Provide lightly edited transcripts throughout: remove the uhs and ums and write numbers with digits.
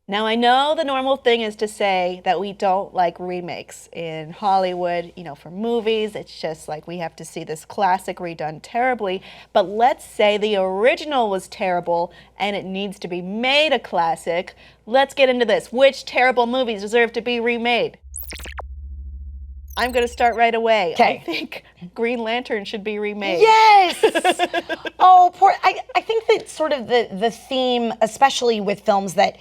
Now, I know the normal thing is to say that we don't like remakes in Hollywood, for movies. It's just like we have to see this classic redone terribly. But let's say the original was terrible and it needs to be made a classic. Let's get into this. Which terrible movies deserve to be remade? I'm going to start right away. Okay. I think Green Lantern should be remade. Yes! Oh, poor. I think that sort of the theme, especially with films that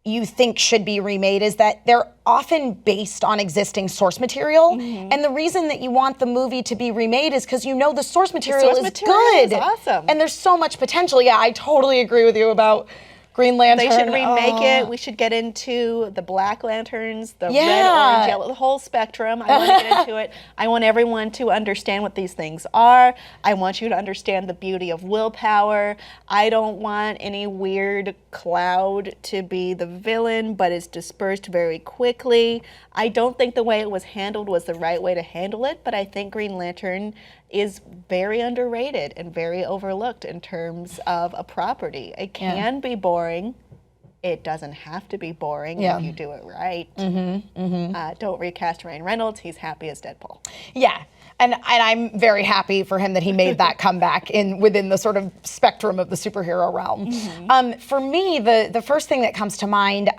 you think should be remade, is that they're often based on existing source material. Mm-hmm. And the reason that you want the movie to be remade is because the source material is good. Is awesome. And there's so much potential. Yeah, I totally agree with you about Green Lantern. They should remake it. We should get into the Black Lanterns, the red, orange, yellow, the whole spectrum. I want to get into it. I want everyone to understand what these things are. I want you to understand the beauty of willpower. I don't want any weird cloud to be the villain, but it's dispersed very quickly. I don't think the way it was handled was the right way to handle it, but I think Green Lantern is very underrated and very overlooked in terms of a property. It can be boring. It doesn't have to be boring if you do it right. Mm-hmm, mm-hmm. Don't recast Ryan Reynolds. He's happy as Deadpool. Yeah. And I'm very happy for him that he made that comeback within the sort of spectrum of the superhero realm. Mm-hmm. For me, the first thing that comes to mind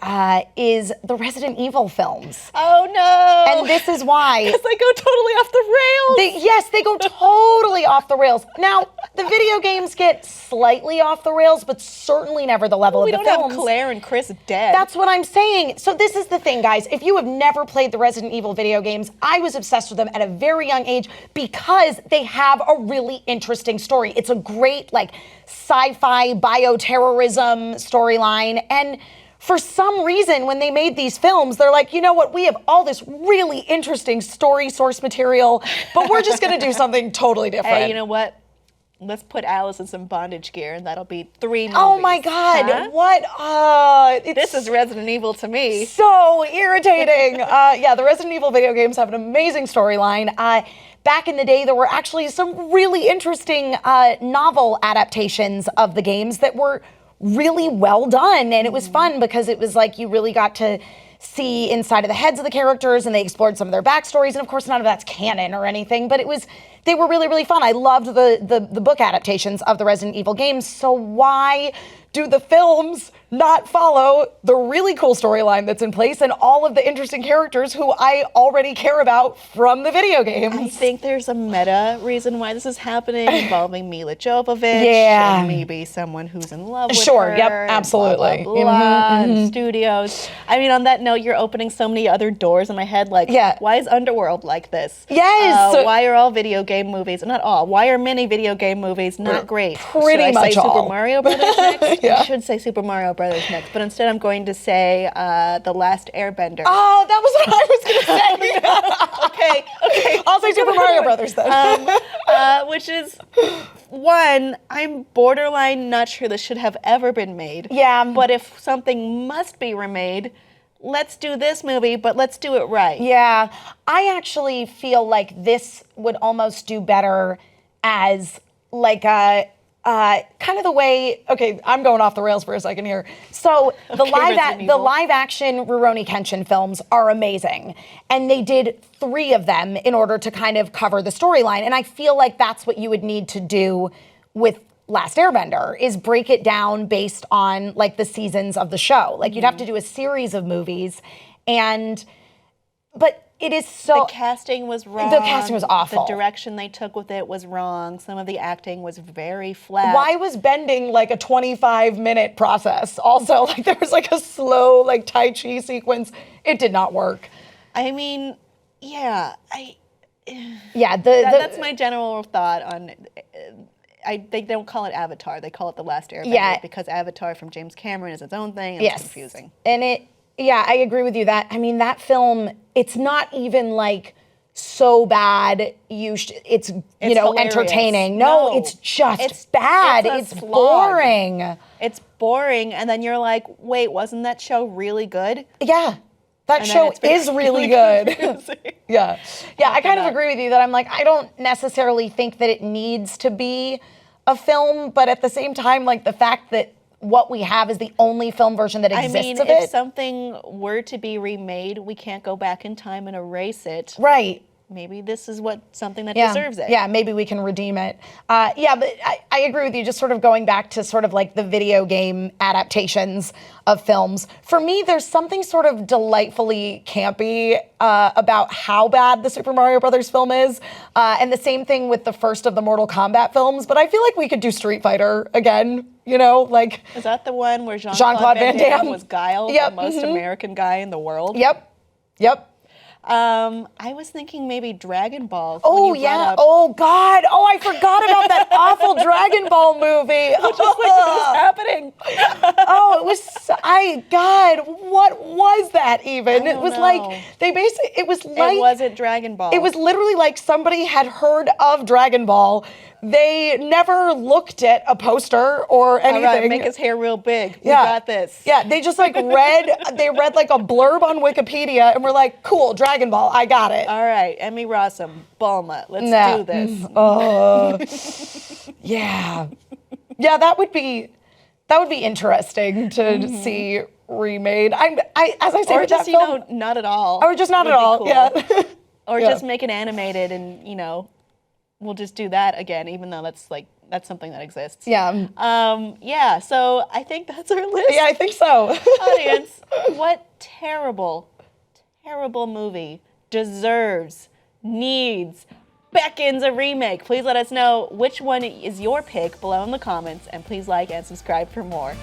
is the Resident Evil films. Oh no! And this is why. Because they go totally off the rails. They go totally off the rails. Now, the video games get slightly off the rails, but certainly never the level of the films. We don't have Claire and Chris dead. That's what I'm saying. So this is the thing, guys. If you have never played the Resident Evil video games, I was obsessed with them at a very young age, because they have a really interesting story. It's a great, sci-fi bioterrorism storyline. And for some reason, when they made these films, they're like, you know what? We have all this really interesting story source material, but we're just going to do something totally different. Hey, you know what? Let's put Alice in some bondage gear, and that'll be 3 movies. Oh my God! Huh? What? This is Resident Evil to me. So irritating. The Resident Evil video games have an amazing storyline. Back in the day, there were actually some really interesting novel adaptations of the games that were really well done, and it was fun because it was like you really got to see inside of the heads of the characters, and they explored some of their backstories. And of course, none of that's canon or anything, but they were really, really fun. I loved the book adaptations of the Resident Evil games. So why do the films not follow the really cool storyline that's in place and all of the interesting characters who I already care about from the video games? I think there's a meta reason why this is happening, involving Mila Jovovich. Yeah. And maybe someone who's in love with her. Sure, yep, absolutely. Blah, blah, blah, and studios. I mean, on that note, you're opening so many other doors in my head. Why is Underworld like this? Yes. Why are all video game movies, not all, why are many video game movies not great? Pretty much all. Should I say Super Mario Brothers next? Yeah. I should say Super Mario Brothers next, but instead I'm going to say The Last Airbender. Oh, that was what I was going to say. Okay. I'll say Super Mario Brothers then. Which is, one, I'm borderline not sure this should have ever been made. Yeah. But if something must be remade, let's do this movie, but let's do it right. Yeah. I actually feel like this would almost do better as kind of the way, I'm going off the rails for a second here. So the live action Rurouni Kenshin films are amazing. And they did 3 of them in order to kind of cover the storyline. And I feel like that's what you would need to do with Last Airbender, is break it down based on the seasons of the show. You'd have to do a series of movies, but it is so... The casting was wrong. The casting was awful. The direction they took with it was wrong. Some of the acting was very flat. Why was bending a 25-minute process? Also, there was a slow Tai Chi sequence. It did not work. I mean, yeah. That's my general thought on... they don't call it Avatar. They call it The Last Airbender because Avatar from James Cameron is its own thing, and it's confusing. And I agree with you. That film, it's not even so bad it's entertaining. No, it's just bad. It's boring. It's boring, and then you're like, wait, wasn't that show really good? Yeah. That show is really good. Yeah. I kind of agree with you that I don't necessarily think that it needs to be a film, but at the same time, the fact that what we have is the only film version that exists I mean, of if it. something were to be remade, we can't go back in time and erase it. Right. Maybe this is something that deserves it. Yeah, maybe we can redeem it. But I agree with you, just sort of going back to sort of like the video game adaptations of films. For me, there's something sort of delightfully campy about how bad the Super Mario Brothers film is. And the same thing with the first of the Mortal Kombat films. But I feel like we could do Street Fighter again, like... Is that the one where Jean-Claude Van Damme was Guile, the most American guy in the world? Yep. I was thinking maybe Dragon Ball. Oh, yeah. Oh, God. Oh, I forgot about that awful Dragon Ball movie. What was happening? Oh, it was, God, what was that even? It was like, it wasn't Dragon Ball. It was literally like somebody had heard of Dragon Ball. They never looked at a poster or anything. All right, make his hair real big. We got this. Yeah, they just like read like a blurb on Wikipedia and were like, cool, Dragon Ball, I got it. All right, Emmy Rossum, Bulma, let's do this. Yeah. Yeah, that would be interesting to see remade. As I say, or with just, that film, not at all. or just not at all. Cool. Yeah. Or just make it animated and, we'll just do that again, even though that's something that exists. Yeah. So I think that's our list. Yeah, I think so. Audience, what terrible movie needs, beckons a remake? Please let us know which one is your pick below in the comments, and please like and subscribe for more.